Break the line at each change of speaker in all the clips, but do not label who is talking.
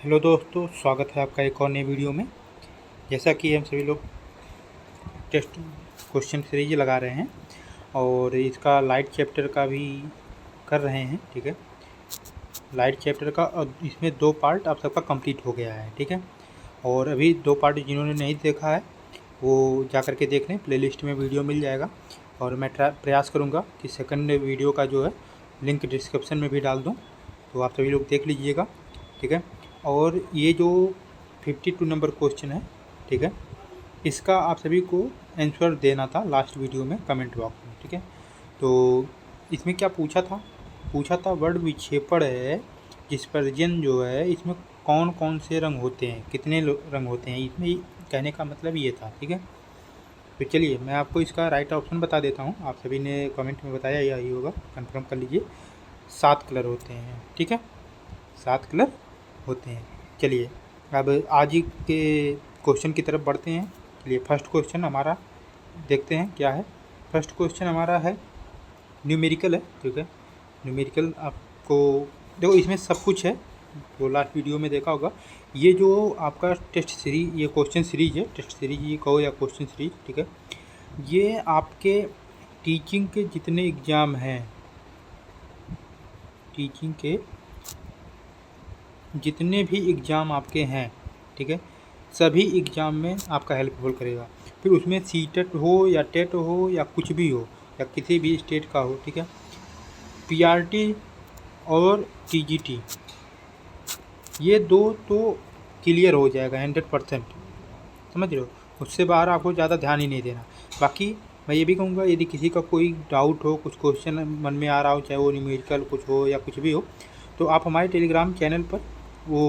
Hello दोस्तों, स्वागत है आपका एक और नई वीडियो में। जैसा कि हम सभी लोग टेस्ट क्वेश्चन सीरीज लगा रहे हैं और इसका लाइट चैप्टर का भी कर रहे हैं। ठीक है, लाइट चैप्टर का और इसमें 2 पार्ट आप सबका कंप्लीट हो गया है। ठीक है, और अभी 2 पार्ट जिन्होंने नहीं देखा है वो जा कर के देख लें, प्लेलिस्ट में वीडियो मिल जाएगा। और मैं प्रयास करूँगा कि सेकंड वीडियो का जो है लिंक डिस्क्रिप्शन में भी डाल दूँ, तो आप सभी लोग देख लीजिएगा। ठीक है, और ये जो 52 नंबर क्वेश्चन है, ठीक है, इसका आप सभी को आंसर देना था लास्ट वीडियो में कमेंट बॉक्स में। ठीक है, तो इसमें क्या पूछा था वर्ड विक्षेपण है डिस्पर्जन जो है, इसमें कौन कौन से रंग होते हैं, कितने रंग होते हैं, इसमें कहने का मतलब ये था। ठीक है, तो चलिए मैं आपको इसका राइट ऑप्शन बता देता हूँ। आप सभी ने कमेंट में बताया यही होगा, कंफर्म कर लीजिए। 7 कलर होते हैं। ठीक है, 7 कलर होते हैं। चलिए अब आज ही के क्वेश्चन की तरफ बढ़ते हैं। चलिए फर्स्ट क्वेश्चन हमारा देखते हैं क्या है। फर्स्ट क्वेश्चन हमारा है न्यूमेरिकल है। ठीक है, न्यूमेरिकल आपको देखो इसमें सब कुछ है, जो लास्ट वीडियो में देखा होगा। ये जो आपका टेस्ट सीरीज, ये क्वेश्चन सीरीज है, टेस्ट सीरीज ये कहो या क्वेश्चन सीरीज। ठीक है, ये आपके टीचिंग के जितने एग्ज़ाम हैं, टीचिंग के जितने भी एग्ज़ाम आपके हैं, ठीक है, सभी एग्ज़ाम में आपका हेल्पफुल करेगा। फिर उसमें सीटेट हो या टेट हो या कुछ भी हो या किसी भी स्टेट का हो। ठीक है, पीआरटी और टीजीटी ये 2 तो क्लियर हो जाएगा 100%, समझ रहे हो। उससे बाहर आपको ज़्यादा ध्यान ही नहीं देना। बाकी मैं ये भी कहूँगा, यदि किसी का कोई डाउट हो, कुछ क्वेश्चन मन में आ रहा हो, चाहे वो न्यूमेरिकल कुछ हो या कुछ भी हो, तो आप हमारे टेलीग्राम चैनल पर वो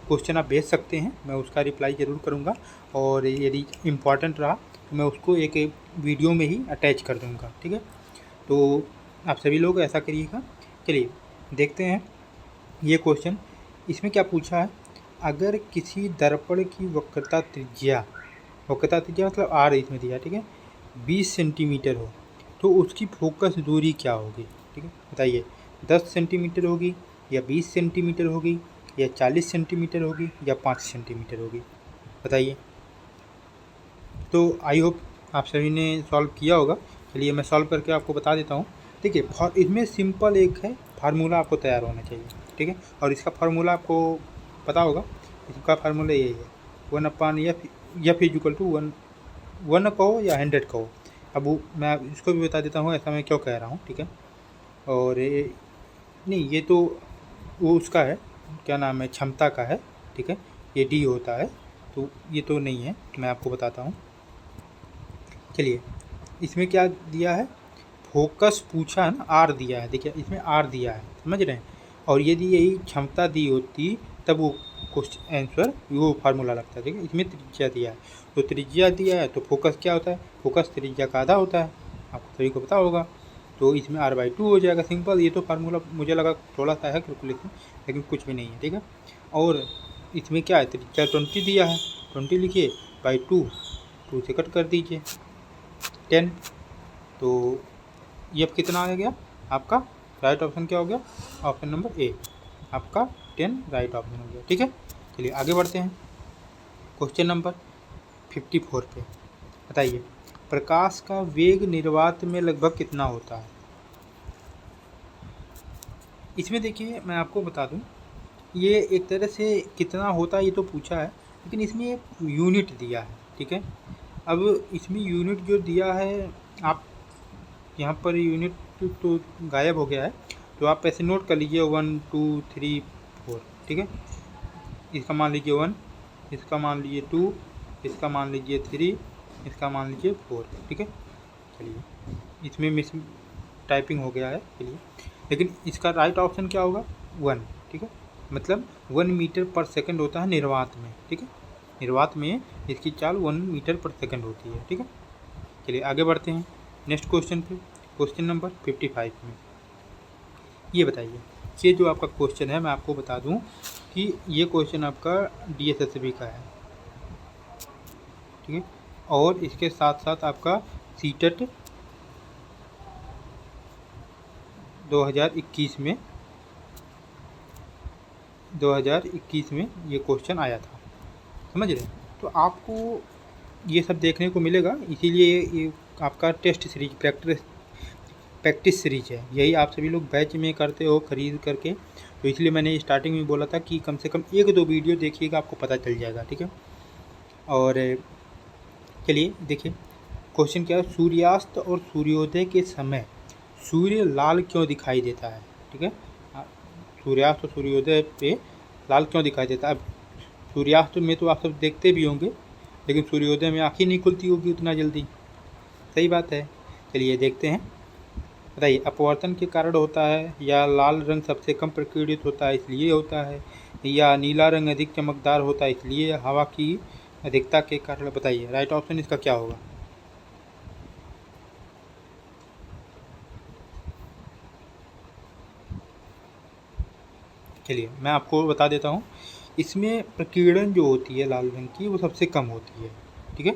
क्वेश्चन आप भेज सकते हैं, मैं उसका रिप्लाई ज़रूर करूँगा। और यदि इम्पॉर्टेंट रहा तो मैं उसको एक वीडियो में ही अटैच कर दूँगा। ठीक है, तो आप सभी लोग ऐसा करिएगा। चलिए देखते हैं ये क्वेश्चन। इसमें क्या पूछा है, अगर किसी दर्पण की वक्रता त्रिज्या मतलब आर इसमें दिया, ठीक है, 20 सेंटीमीटर हो तो उसकी फोकस दूरी क्या होगी। ठीक है, बताइए 10 सेंटीमीटर होगी या 20 सेंटीमीटर होगी या 40 सेंटीमीटर होगी या 5 सेंटीमीटर होगी, बताइए। तो आई होप आप सभी ने सॉल्व किया होगा। चलिए मैं सॉल्व करके आपको बता देता हूँ। ठीक है, इसमें सिंपल एक है फार्मूला आपको तैयार होना चाहिए। ठीक है, और इसका फार्मूला आपको पता होगा। इसका फार्मूला यही है, 1/f = 1 कहो या 100 कहो। अब मैं इसको भी बता देता हूँ ऐसा मैं क्यों कह रहा हूँ। ठीक है, और नहीं ये तो वो उसका है, क्या नाम है, क्षमता का है। ठीक है, ये डी होता है, तो ये तो नहीं है, मैं आपको बताता हूँ। चलिए इसमें क्या दिया है, फोकस पूछा है ना, आर दिया है। देखिए इसमें आर दिया है, समझ रहे हैं। और यदि यही क्षमता दी होती तब वो क्वेश्चन आंसर वो फार्मूला लगता है। ठीक है, इसमें त्रिज्या दिया है, तो त्रिज्या दिया है तो फोकस क्या होता है, फोकस त्रिज्या का आधा होता है, आपको सभी को पता होगा। तो इसमें r/2 हो जाएगा, सिंपल। ये तो फार्मूला मुझे लगा थोड़ा सा है कैलकुलेशन, लेकिन कुछ भी नहीं है। ठीक है, और इसमें क्या है, त्रिज्या 20 दिया है, 20 लिखिए बाई 2 से कट कर दीजिए 10। तो ये अब कितना आ गया आपका, राइट ऑप्शन क्या हो गया, ऑप्शन नंबर ए आपका 10 राइट ऑप्शन हो गया। ठीक है, चलिए आगे बढ़ते हैं क्वेश्चन नंबर 54 पे। बताइए प्रकाश का वेग निर्वात में लगभग कितना होता है। इसमें देखिए मैं आपको बता दूं, ये एक तरह से कितना होता है ये तो पूछा है, लेकिन इसमें एक यूनिट दिया है। ठीक है, अब इसमें यूनिट जो दिया है, आप यहाँ पर यूनिट तो गायब हो गया है, तो आप ऐसे नोट कर लीजिए 1 2 3 4। ठीक है, इसका मान लीजिए 1, इसका मान लीजिए 2, इसका मान लीजिए 3, इसका मान लीजिए 4। ठीक है, चलिए इसमें मिस टाइपिंग हो गया है, चलिए। लेकिन इसका राइट ऑप्शन क्या होगा, 1। ठीक है, मतलब 1 मीटर पर सेकंड होता है निर्वात में। ठीक है, निर्वात में इसकी चाल 1 मीटर पर सेकंड होती है। ठीक है, चलिए आगे बढ़ते हैं नेक्स्ट क्वेश्चन पे, क्वेश्चन नंबर 55 में। ये बताइए, ये जो आपका क्वेश्चन है, मैं आपको बता दूं कि ये क्वेश्चन आपका DSSB का है। ठीक है, और इसके साथ साथ आपका सीटेट 2021 में 2021 में ये क्वेश्चन आया था, समझ रहे हैं। तो आपको ये सब देखने को मिलेगा, इसीलिए ये आपका टेस्ट सीरीज प्रैक्टिस सीरीज है, यही आप सभी लोग बैच में करते हो खरीद करके। तो इसलिए मैंने स्टार्टिंग में बोला था कि कम से कम 1-2 वीडियो देखिएगा, आपको पता चल जाएगा, ठीक है। और चलिए देखिए क्वेश्चन क्या है, सूर्यास्त और सूर्योदय के समय सूर्य लाल क्यों दिखाई देता है, ठीक है। सूर्यास्त और सूर्योदय पे लाल क्यों दिखाई देता है। अब सूर्यास्त में तो आप सब देखते भी होंगे, लेकिन सूर्योदय में आँखें नहीं खुलती होगी उतना जल्दी, सही बात है। चलिए देखते हैं, बताइए अपवर्तन के कारण होता है, या लाल रंग सबसे कम प्रकीर्णित होता है इसलिए होता है, या नीला रंग अधिक चमकदार होता है इसलिए, हवा की अधिकता के कारण। बताइए राइट ऑप्शन इसका क्या होगा। चलिए मैं आपको बता देता हूँ, इसमें प्रकीर्णन जो होती है लाल रंग की वो सबसे कम होती है, ठीक है।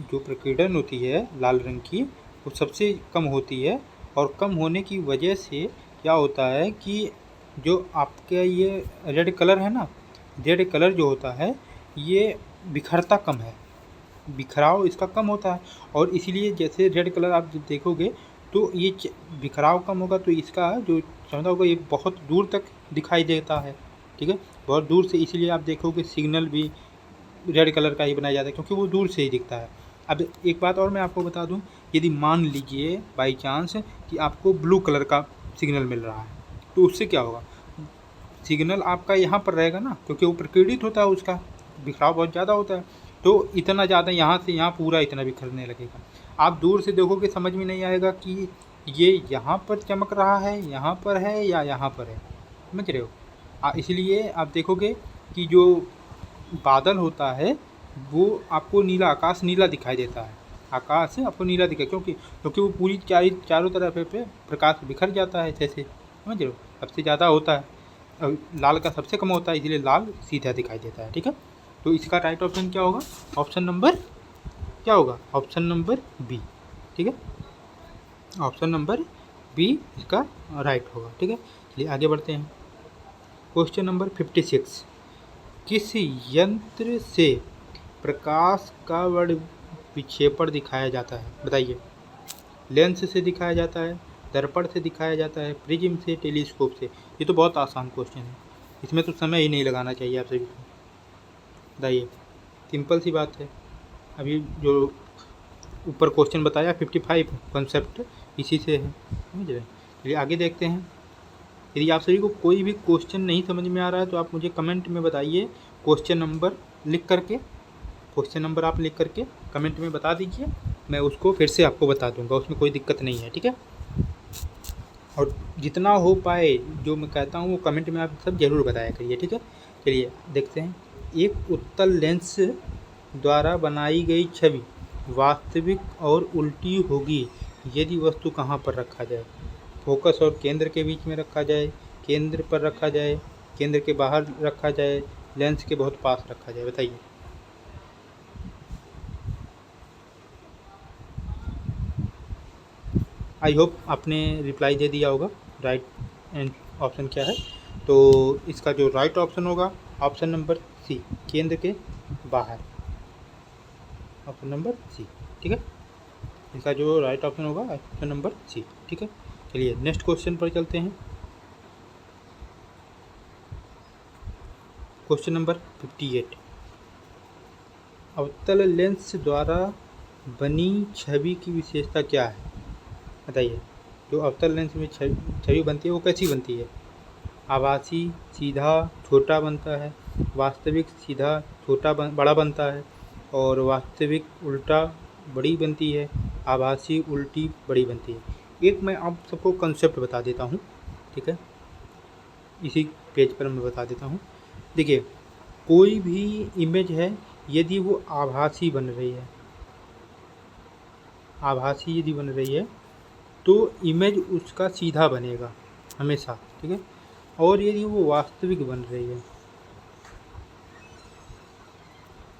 जो प्रकीर्णन होती है लाल रंग की वो सबसे कम होती है, और कम होने की वजह से क्या होता है कि जो आपका ये रेड कलर है ना, रेड कलर जो होता है ये बिखरता कम है, बिखराव इसका कम होता है, और इसीलिए जैसे रेड कलर आप देखोगे तो ये बिखराव कम होगा, तो इसका जो क्षमता होगा ये बहुत दूर तक दिखाई देता है, ठीक है, बहुत दूर से। इसीलिए आप देखोगे सिग्नल भी रेड कलर का ही बनाया जाता है, क्योंकि वो दूर से ही दिखता है। अब एक बात और मैं आपको बता दूं, यदि मान लीजिए बाई चांस कि आपको ब्लू कलर का सिग्नल मिल रहा है, तो उससे क्या होगा, सिग्नल आपका यहाँ पर रहेगा ना, क्योंकि वो प्रकीर्णित होता है, उसका बिखराव बहुत ज़्यादा होता है, तो इतना ज़्यादा यहाँ से यहाँ पूरा इतना बिखरने लगेगा। आप दूर से देखोगे समझ में नहीं आएगा कि ये यहाँ पर चमक रहा है, यहाँ पर है या यहाँ पर है, समझ रहे हो। इसलिए आप देखोगे कि जो बादल होता है वो आपको नीला, आकाश नीला दिखाई देता है, आकाश आपको नीला दिखाई, क्योंकि वो पूरी चारों तरफ पे प्रकाश बिखर जाता है, जैसे समझ रहे हो, सबसे ज़्यादा होता है, लाल का सबसे कम होता है, इसलिए लाल सीधा दिखाई देता है, ठीक है। तो इसका राइट ऑप्शन क्या होगा, ऑप्शन नंबर क्या होगा, ऑप्शन नंबर बी, ठीक है, ऑप्शन नंबर बी इसका राइट होगा, ठीक है। चलिए आगे बढ़ते हैं। क्वेश्चन नंबर 56, किस यंत्र से प्रकाश का वर्ण विक्षेपण दिखाया जाता है। बताइए, लेंस से दिखाया जाता है, दर्पण से दिखाया जाता है, प्रिज्म से, टेलीस्कोप से। ये तो बहुत आसान क्वेश्चन है, इसमें तो समय ही नहीं लगाना चाहिए आप सभी को। बताइए, सिंपल सी बात है। अभी जो ऊपर क्वेश्चन बताया 55 कॉन्सेप्ट इसी से है, समझ रहे हैं। चलिए आगे देखते हैं। यदि आप सभी को कोई भी क्वेश्चन नहीं समझ में आ रहा है तो आप मुझे कमेंट में बताइए, क्वेश्चन नंबर लिख करके, क्वेश्चन नंबर आप लिख करके कमेंट में बता दीजिए, मैं उसको फिर से आपको बता दूंगा, उसमें कोई दिक्कत नहीं है, ठीक है। और जितना हो पाए जो मैं कहता हूँ वो कमेंट में आप सब ज़रूर बताया करिए, ठीक है। चलिए देखते हैं। एक उत्तल लेंस द्वारा बनाई गई छवि वास्तविक और उल्टी होगी यदि वस्तु कहाँ पर रखा जाए। फोकस और केंद्र के बीच में रखा जाए, केंद्र पर रखा जाए, केंद्र के बाहर रखा जाए, लेंस के बहुत पास रखा जाए। बताइए। आई होप आपने रिप्लाई दे दिया होगा राइट ऑप्शन क्या है। तो इसका जो राइट ऑप्शन होगा ऑप्शन नंबर सी, केंद्र के बाहर, ऑप्शन नंबर सी, ठीक है। इसका जो राइट ऑप्शन होगा ऑप्शन नंबर सी, ठीक है। चलिए नेक्स्ट क्वेश्चन पर चलते हैं। क्वेश्चन नंबर 58, अवतल लेंस द्वारा बनी छवि की विशेषता क्या है। बताइए, जो अवतल लेंस में छवि बनती है वो कैसी बनती है। आभासी सीधा छोटा बनता है, वास्तविक सीधा छोटा बड़ा बनता है, और वास्तविक उल्टा बड़ी बनती है, आभासी उल्टी बड़ी बनती है। एक मैं आप सबको कंसेप्ट बता देता हूँ, ठीक है, इसी पेज पर मैं बता देता हूँ। देखिए, कोई भी इमेज है यदि वो आभासी बन रही है, आभासी यदि बन रही है तो इमेज उसका सीधा बनेगा हमेशा, ठीक है। और यदि वो वास्तविक बन रही है,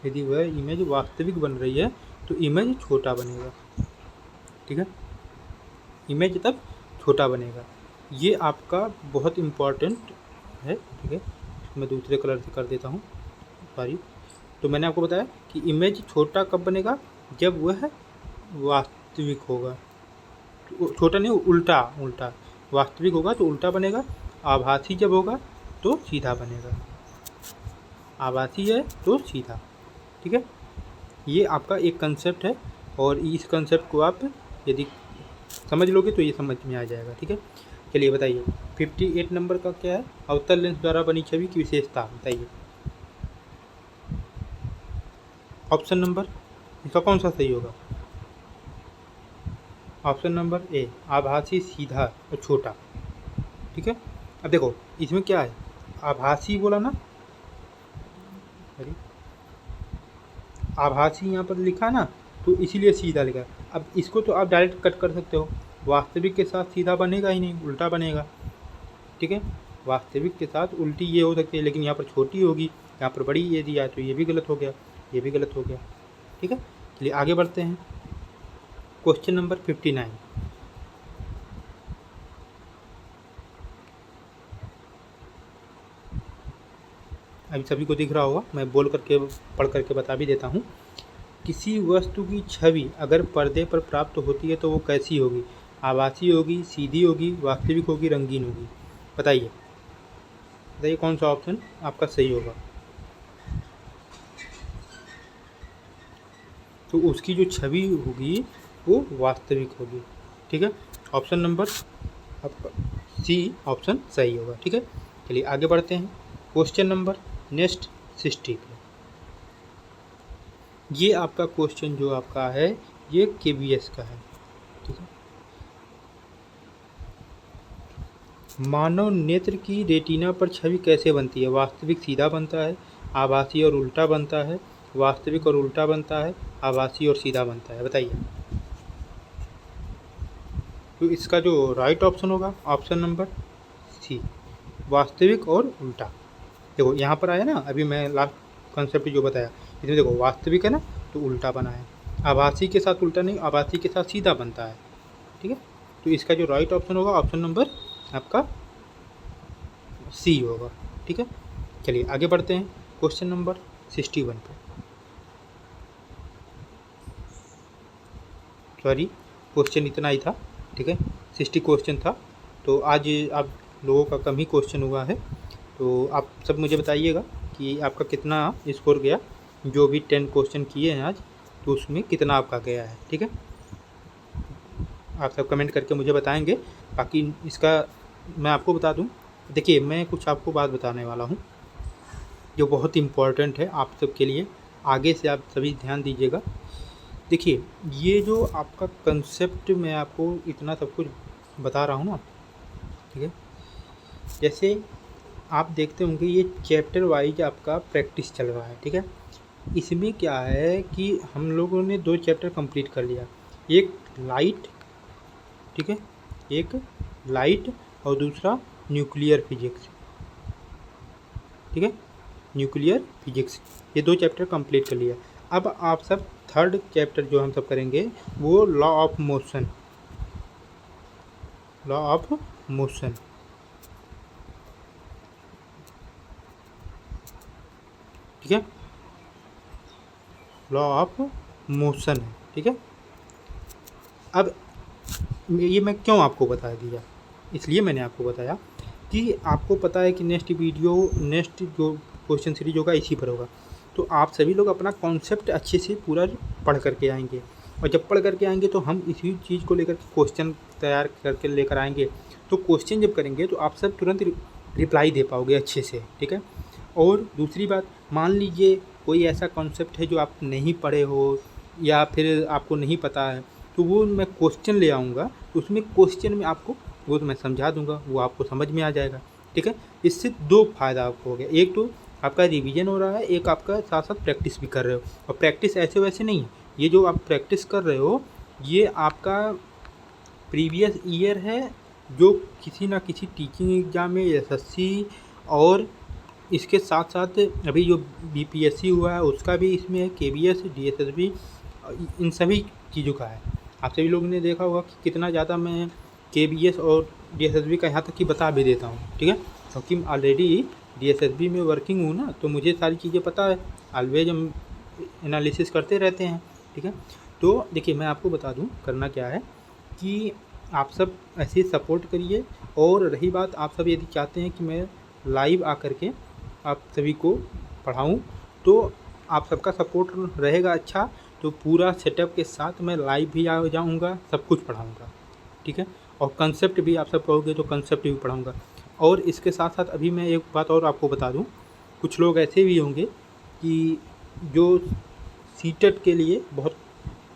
यदि वह इमेज वास्तविक बन रही है तो इमेज छोटा बनेगा, ठीक है, इमेज तब छोटा बनेगा। ये आपका बहुत इम्पोर्टेंट है, ठीक है। मैं दूसरे कलर से कर देता हूँ, सॉरी। तो मैंने आपको बताया कि इमेज छोटा कब बनेगा, जब वह वास्तविक होगा। छोटा नहीं, उल्टा उल्टा, वास्तविक होगा तो उल्टा बनेगा, आभासी जब होगा तो सीधा बनेगा, आभासी है तो सीधा। ठीक है, ये आपका एक कंसेप्ट है, और इस कंसेप्ट को आप यदि समझ लोगे तो ये समझ में आ जाएगा। ठीक है, चलिए बताइए 58 नंबर का क्या है, अवतल लेंस द्वारा बनी छवि की विशेषता बताइए। ऑप्शन नंबर इसका कौन सा सही होगा? ऑप्शन नंबर ए, आभासी, सीधा और छोटा। ठीक है, अब देखो इसमें क्या है, आभासी बोला ना, आभासी यहाँ पर लिखा ना, तो इसीलिए सीधा लिखा। अब इसको तो आप डायरेक्ट कट कर सकते हो, वास्तविक के साथ सीधा बनेगा ही नहीं, उल्टा बनेगा। ठीक है, वास्तविक के साथ उल्टी ये हो सकती है, लेकिन यहाँ पर छोटी होगी, यहाँ पर बड़ी ये दिया, तो ये भी गलत हो गया, ये भी गलत हो गया। ठीक है, चलिए आगे बढ़ते हैं। Question number 59। अभी सभी को दिख रहा होगा, मैं बोल करके पढ़ करके बता भी देता हूँ। किसी वस्तु की छवि अगर पर्दे पर प्राप्त होती है तो वो कैसी होगी? आभासी होगी, सीधी होगी, वास्तविक होगी, रंगीन होगी? बताइए बताइए कौन सा ऑप्शन आपका सही होगा। तो उसकी जो छवि होगी वो वास्तविक होगी। ठीक है, ऑप्शन नंबर आपका सी ऑप्शन सही होगा। ठीक है, चलिए आगे बढ़ते हैं। क्वेश्चन नंबर नेक्स्ट 60 पे, ये आपका क्वेश्चन जो आपका है ये KBS का है। ठीक है, मानव नेत्र की रेटिना पर छवि कैसे बनती है? वास्तविक सीधा बनता है, आभासी और उल्टा बनता है, वास्तविक और उल्टा बनता है, आभासी और सीधा बनता है? बताइए। तो इसका जो राइट ऑप्शन होगा ऑप्शन नंबर सी, वास्तविक और उल्टा। देखो यहाँ पर आया ना, अभी मैं लास्ट कॉन्सेप्ट जो बताया, इसमें देखो वास्तविक है ना तो उल्टा बना है, आभासी के साथ उल्टा नहीं, आभासी के साथ सीधा बनता है। ठीक है, तो इसका जो राइट ऑप्शन होगा ऑप्शन नंबर आपका सी होगा। ठीक है, चलिए आगे बढ़ते हैं क्वेश्चन नंबर 61 पे। सॉरी, क्वेश्चन इतना ही था। ठीक है, 60 क्वेश्चन था, तो आज आप लोगों का कम ही क्वेश्चन हुआ है। तो आप सब मुझे बताइएगा कि आपका कितना स्कोर गया, जो भी 10 क्वेश्चन किए हैं आज, तो उसमें कितना आपका गया है। ठीक है, आप सब कमेंट करके मुझे बताएंगे। बाकी इसका मैं आपको बता दूं, देखिए मैं कुछ आपको बात बताने वाला हूं जो बहुत इम्पॉर्टेंट है आप सब के लिए, आगे से आप सभी ध्यान दीजिएगा। देखिए ये जो आपका कंसेप्ट मैं आपको इतना सब कुछ बता रहा हूँ ना, ठीक है, जैसे आप देखते होंगे ये चैप्टर वाइज आपका प्रैक्टिस चल रहा है। ठीक है, इसमें क्या है कि हम लोगों ने 2 चैप्टर कंप्लीट कर लिया, एक लाइट, ठीक है, एक लाइट और दूसरा न्यूक्लियर फिजिक्स। ठीक है, न्यूक्लियर फिजिक्स, ये 2 चैप्टर कंप्लीट कर लिया। अब आप सब 3rd चैप्टर जो हम सब करेंगे वो law of motion, law of motion. ठीक है, लॉ ऑफ मोशन है। ठीक है, अब ये मैं क्यों आपको बता दिया, इसलिए मैंने आपको बताया कि आपको पता है कि नेक्स्ट जो क्वेश्चन सीरीज होगा इसी पर होगा, तो आप सभी लोग अपना कॉन्सेप्ट अच्छे से पूरा पढ़ करके आएंगे, और जब पढ़ करके आएंगे तो हम इसी चीज़ को लेकर क्वेश्चन तैयार करके लेकर आएंगे। तो क्वेश्चन जब करेंगे तो आप सब तुरंत रिप्लाई दे पाओगे अच्छे से। ठीक है, और दूसरी बात, मान लीजिए कोई ऐसा कॉन्सेप्ट है जो आप नहीं पढ़े हो या फिर आपको नहीं पता है, तो वो मैं क्वेश्चन ले आऊँगा, तो उसमें क्वेश्चन में आपको वो तो मैं समझा दूँगा, वो आपको समझ में आ जाएगा। ठीक है, इससे 2 फ़ायदा आपको हो गया, एक तो आपका रिवीजन हो रहा है, एक आपका साथ साथ प्रैक्टिस भी कर रहे हो। और प्रैक्टिस ऐसे वैसे नहीं, ये जो आप प्रैक्टिस कर रहे हो ये आपका प्रीवियस ईयर है, जो किसी ना किसी टीचिंग एग्ज़ाम में SSC, और इसके साथ साथ अभी जो BPSC हुआ है उसका भी इसमें है, KBS, DSSB, इन सभी चीज़ों का है। आप सभी लोगों ने देखा होगा कि कितना ज़्यादा मैं KBS और DSSB का यहाँ तक कि बता भी देता हूँ। ठीक है, क्योंकि ऑलरेडी DSSB में वर्किंग हूँ ना, तो मुझे सारी चीज़ें पता है, ऑलवेज हम एनालिसिस करते रहते हैं, ठीक है। तो देखिए मैं आपको बता दूँ करना क्या है कि आप सब ऐसे ही सपोर्ट करिए। और रही बात, आप सब यदि चाहते हैं कि मैं लाइव आकर के आप सभी को पढ़ाऊँ, तो आप सबका सपोर्ट रहेगा अच्छा, तो पूरा सेटअप के साथ मैं लाइव भी आ जाऊँगा, सब कुछ पढ़ाऊँगा, ठीक है। और कंसेप्ट भी आप सब कहोगे तो कंसेप्ट भी पढ़ाऊँगा। और इसके साथ साथ अभी मैं एक बात और आपको बता दूँ, कुछ लोग ऐसे भी होंगे कि जो सीटेट के लिए बहुत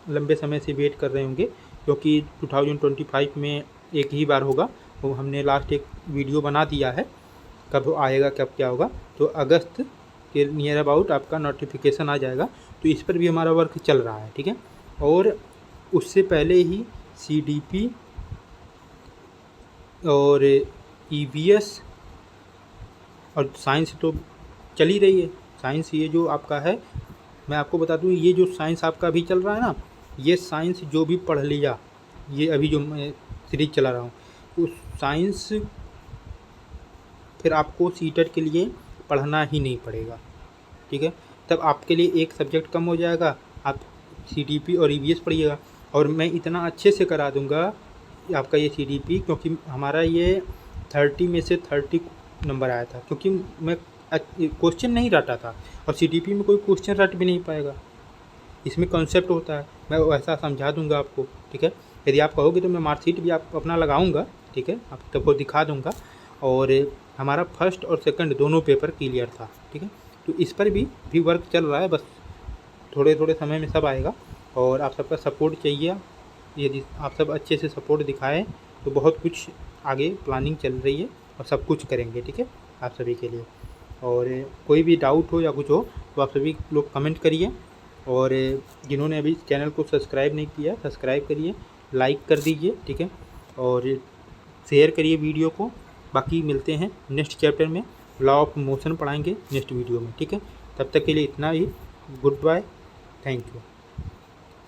लंबे समय से वेट कर रहे होंगे, क्योंकि 2025 में एक ही बार होगा, वो हमने लास्ट एक वीडियो बना दिया है, कब आएगा कब क्या होगा, तो अगस्त के नियर अबाउट आपका नोटिफिकेशन आ जाएगा। तो इस पर भी हमारा वर्क चल रहा है, ठीक है। और उससे पहले ही CDP और EVS और साइंस तो चल ही रही है। साइंस ये जो आपका है, मैं आपको बता दूं, ये जो साइंस आपका अभी चल रहा है ना, ये साइंस जो भी पढ़ लिया, ये अभी जो मैं सीरीज चला रहा हूँ, उस साइंस फिर आपको सीटेट के लिए पढ़ना ही नहीं पड़ेगा, ठीक है। तब आपके लिए एक सब्जेक्ट कम हो जाएगा, आप CDP और EVS पढ़िएगा। और मैं इतना अच्छे से करा दूंगा आपका ये CDP, क्योंकि हमारा ये 30 में से 30 नंबर आया था, क्योंकि मैं क्वेश्चन नहीं रटा था, और CDP में कोई क्वेश्चन रट भी नहीं पाएगा, इसमें कॉन्सेप्ट होता है, मैं वैसा समझा दूंगा आपको, ठीक है। यदि आप कहोगे तो मैं मार्कशीट भी आप अपना लगाऊंगा, ठीक है, आप सबको दिखा दूंगा। और हमारा फर्स्ट और सेकंड दोनों पेपर क्लियर था, ठीक है। तो इस पर भी वर्क चल रहा है, बस थोड़े थोड़े समय में सब आएगा। और आप सबका सपोर्ट चाहिए, यदि आप सब अच्छे से सपोर्ट दिखाएं तो बहुत कुछ आगे प्लानिंग चल रही है और सब कुछ करेंगे, ठीक है, आप सभी के लिए। और कोई भी डाउट हो या कुछ हो तो आप सभी लोग कमेंट करिए। और जिन्होंने अभी चैनल को सब्सक्राइब नहीं किया, सब्सक्राइब करिए, लाइक कर दीजिए, ठीक है, और शेयर करिए वीडियो को। बाकी मिलते हैं नेक्स्ट चैप्टर में, लॉ ऑफ मोशन पढ़ाएंगे नेक्स्ट वीडियो में, ठीक है। तब तक के लिए इतना ही, गुड बाय, थैंक यू।